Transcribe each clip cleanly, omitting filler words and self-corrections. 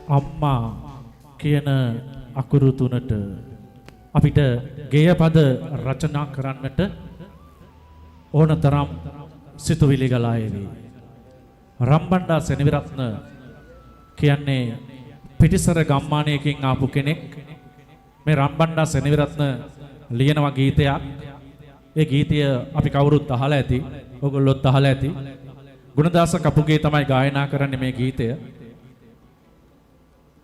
අම්මා කියන අකුරු තුනට අපිට ගේය පද රචනා කරන්නට ඕනතරම් සිතුවිලි ගලා එවි. රම්බණ්ඩා සෙනවිරත්න කියන්නේ පිටිසර ගම්මානයකින් ආපු කෙනෙක්. මේ රම්බණ්ඩා සෙනවිරත්න ලියනවා ගීතයක්. ඒ ගීතය අපි කවුරුත් අහලා ඇති. ඔයගොල්ලොත් අහලා ඇති. ගුණදාස කපුගේ තමයි ගායනා කරන්නේ මේ ගීතය.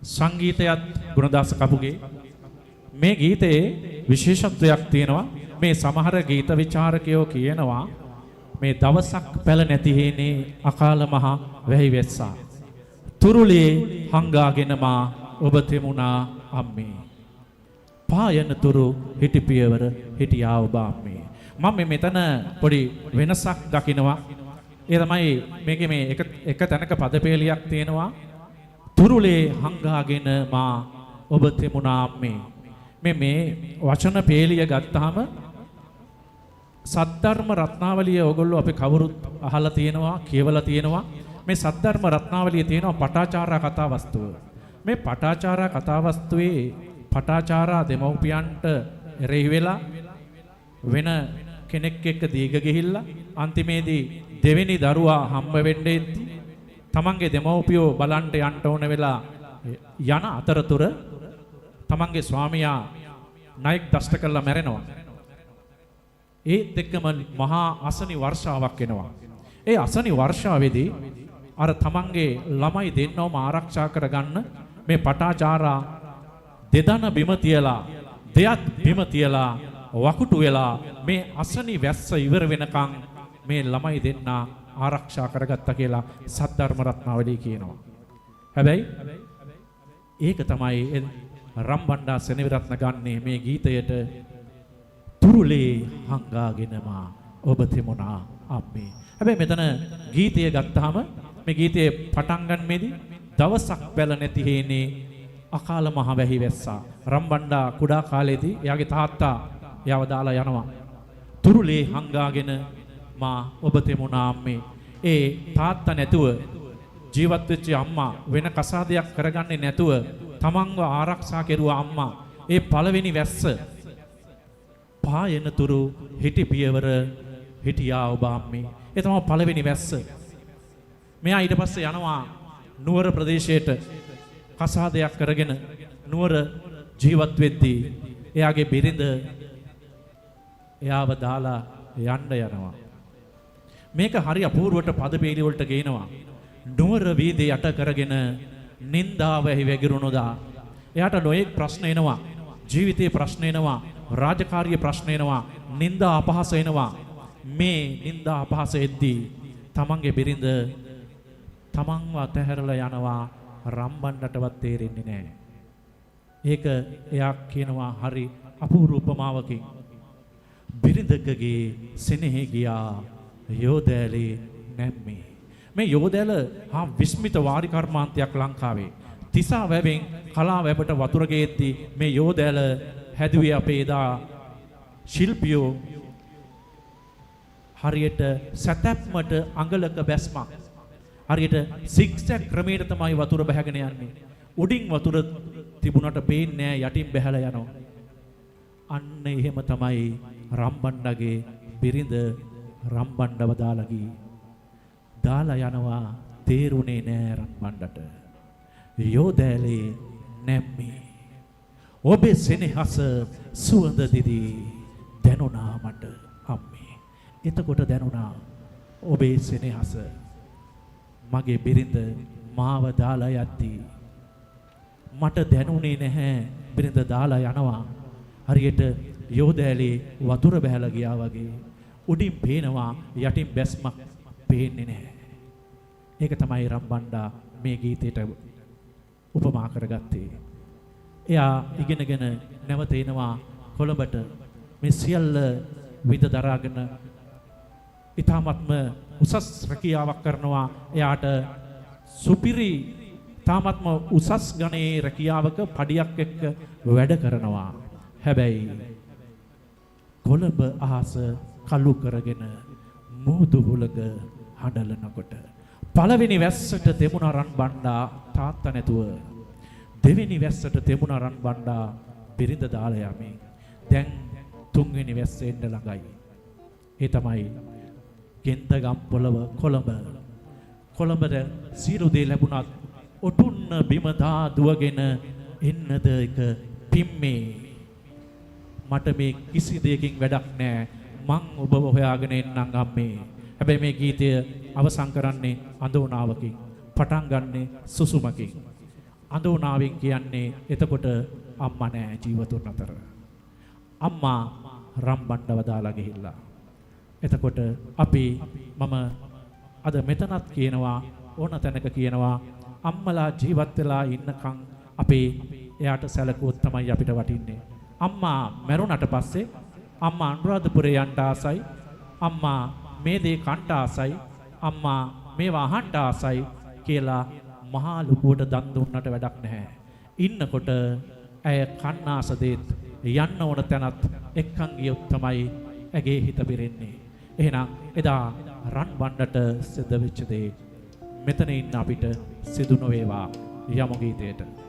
සංගීතයත් ගුණදාස කපුගේ. මේ ගීතයේ විශේෂත්වයක් තියෙනවා. මේ සමහර ගීත විචාරකයෝ කියනවා මේ දවසක් පැල නැති හේනේ අකාල මහා වැහි වෙස්සා. තුරුලේ හංගාගෙන මා ඔබ තෙමුණා අම්මේ. පායන තුරු හිටි පියවර හිටියා ඔබ අම්මේ. මම මෙතන පොඩි වෙනසක් දකිනවා. ඒ තමයි මේකේ මේ එක තැනක පදපේලියක් තියෙනවා. තුරුලේ හංගාගෙන මා ඔබ තෙමුණා අම්මේ. මේ වචන පේලිය ගත්තාම සද්ධර්ම රත්නාවලිය ඕගොල්ලෝ අපි කවුරුත් අහලා තියෙනවා, කියවලා තියෙනවා. මේ සද්ධර්ම රත්නාවලියේ තියෙනවා පටාචාරා කතාවස්තුව. මේ පටාචාරා කතාවස්තුවේ පටාචාරා දෙමව්පියන්ට එරෙහි වෙලා වෙන කෙනෙක් එක්ක දීග ගිහිල්ලා අන්තිමේදී දෙවෙනි දරුවා හම්බ වෙන්නේ තමන්ගේ දෙමව්පියෝ බලන්ට යන්න ඕන වෙලා යන අතරතුර තමන්ගේ ස්වාමියා නයික් දෂ්ට කරලා මැරෙනවා. ඒත් එක්කම මහා අසනි වර්ෂාවක් එනවා. ඒ අසනි වර්ෂාවේදී අර තමන්ගේ ළමයි දෙන්නවම ආරක්ෂා කරගන්න මේ පටාචාරා දෙදන බිම තියලා දෙයත් බිම තියලා වකුටු වෙලා මේ අසනි වැස්ස ඉවර වෙනකන් මේ ළමයි දෙන්න ආරක්ෂා කරගත්තා කියලා සද්ධර්ම රත්නාවලිය කියනවා. හැබැයි ඒක තමයි රම්බණ්ඩා සෙනවිරත්න ගන්නේ මේ ගීතයට තුරුලේ හංගාගෙන මා ඔබ තෙමුණා අම්මේ. හැබැයි මෙතන ගීතය ගත්තාම මේ ගීතයේ පටන් ගන්නෙදී දවසක් බැල නැති හේනේ අකාල මහ වැහි වැස්සා. රම්බණ්ඩා කුඩා කාලේදී එයාගේ තාත්තා එයාව දාලා යනවා. තුරුලේ හංගාගෙන මා ඔබ තෙමුණා අම්මේ. ඒ තාත්තා නැතුව ජීවත් වෙච්ච අම්මා වෙන කසාදයක් කරගන්නේ නැතුව තමන්ව ආරක්ෂා කෙරුවා අම්මා. ඒ පළවෙනි වැස්ස පායන තුරු හිටි පියවර හිටියා ඔබ අම්මේ. ඒ තමයි පළවෙනි වැස්ස. මෙයා ඊට පස්සේ යනවා නුවර ප්‍රදේශයට කසාදයක් කරගෙන නුවර ජීවත් වෙද්දී එයාගේ බිරිඳ එයාව දාලා යන්න යනවා. මේක හරි අපූර්වට පදපේලි වලට ගේනවා. නුවර වීදි යට කරගෙන නින්දාව එහි වැగిරුණුදා. එයාට නොයෙක් ප්‍රශ්න එනවා. ජීවිතයේ ප්‍රශ්න එනවා. රාජකාරිය ප්‍රශ්න එනවා. නින්දා අපහාස එනවා. මේ නින්දා අපහාස එද්දී තමන්ගේ බිරිඳ තමන්ව අතහැරලා යනවා. රම්බණ්ඩටවත් තේරෙන්නේ නැහැ. ඒක එයා කියනවා හරි අපූර්ව උපමාවකින්. බිරිඳකගේ සෙනෙහි ගියා යෝදෑලේ නැම්මේ. මේ යෝදෑල හා විස්මිත වාරි කර්මාන්තයක් ලංකාවේ. තිසා වැවෙන් කලා වැබට වතුර ගේද්දී මේ යෝදෑල හැදුවේ අපේ එදා ශිල්පියෝ හරියට සතැප්මට අඟලක බැස්මක්. හරියට සිග්සැග් ක්‍රමයට තමයි වතුර බහගෙන යන්නේ. උඩින් වතුර තිබුණට පේන්නේ නැහැ, යටින් බැහැලා යනවා. අන්න එහෙම තමයි රම්බණ්ඩගේ බිරිඳ රම්බණ්ඩව දාලා ගියේ. දාලා යනවා තේරුනේ නෑ රම්බණ්ඩට. යෝදෑලේ නැම්මේ. ඔබේ සෙනෙහස සුවඳ දිදී දැනුණා මට අම්මේ. එතකොට දැනුණා ඔබේ සෙනෙහස. මගේ බිරිඳ මාව දාලා යද්දී මට දැනුනේ නැහැ බිරිඳ දාලා යනවා. හරියට යෝදෑලේ වතුර බහැලා ගියා වගේ. උඩින් පේනවා යටින් බැස්මක් පේන්නේ නැහැ. ඒක තමයි රම්බණ්ඩා මේ ගීතයට උපමා කරගත්තේ. එයා ඉගෙනගෙන නැවත එනවා කොළඹට. මේ සියල්ල විඳ දරාගෙන ඊ타මත්ම උසස් රැකියාවක් කරනවා. එයාට සුපිරි තාමත්ම උසස් ගණයේ රැකියාවක පඩියක් එක්ක වැඩ කරනවා. හැබැයි කොළඹ අහස කළු කරගෙන මුහුදු හුලඟ හඬලනකොට පළවෙනි වැස්සට දෙමුණ රන්බණ්ඩා තාත්තා නැතුව දෙවෙනි වැස්සට තෙමුණ රන් බණ්ඩා බිරිඳ දාලා යමි. දැන් තුන්වෙනි වැස්ස එන්න ළඟයි. ඒ තමයි ගෙන්දගම් පොළව කොළඹ. කොළඹද සියලු දේ ලැබුණත් ඔටුන්න බිම දා දුවගෙන එන්නද එක පිම්මේ. මට මේ කිසි දෙයකින් වැඩක් නැහැ. මං ඔබව හොයාගෙන එන්නම් අම්මේ. හැබැයි මේ ගීතය අවසන් කරන්නේ අඳෝනාවකින්. පටන් ගන්නෙ සුසුමකින්. අඳෝනාවෙන් කියන්නේ එතකොට අම්මා නෑ ජීවතුන් අතර. අම්මා රම්බණ්ඩව දාලා ගිහිල්ලා. එතකොට අපි මම අද මෙතනත් කියනවා ඕන තැනක කියනවා අම්මලා ජීවත් වෙලා ඉන්නකම් අපේ එයාට සැලකුවොත් තමයි අපිට වටින්නේ. අම්මා මැරුණට පස්සේ අම්මා අනුරාධපුරේ යන්න ආසයි. අම්මා මේ දේ කන්ට ආසයි. අම්මා මේවා අහන්න ආසයි කියලා මහා ලොකුවට දන් දුන්නට වැඩක් නැහැ. ඉන්නකොට ඇය කන්නාස දෙත් යන්න ඕන තැනත් එක්කන් ගියොත් තමයි ඇගේ හිත පිරෙන්නේ. එහෙනම් එදා රන් බණ්ඩට සිද්ධ වෙච්ච දේ මෙතන ඉන්න අපිට සිදු නොවේවා. යමු ගීතයට.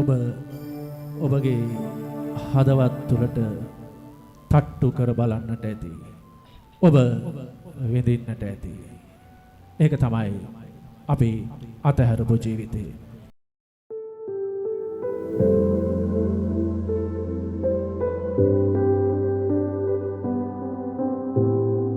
ඔබ ඔබගේ හදවත් තුළට තට්ටු කර බලන්නට ඇති. ඔබ විඳින්නට ඇති. ඒක තමයි අපි අතහැරපු ජීවිතේ.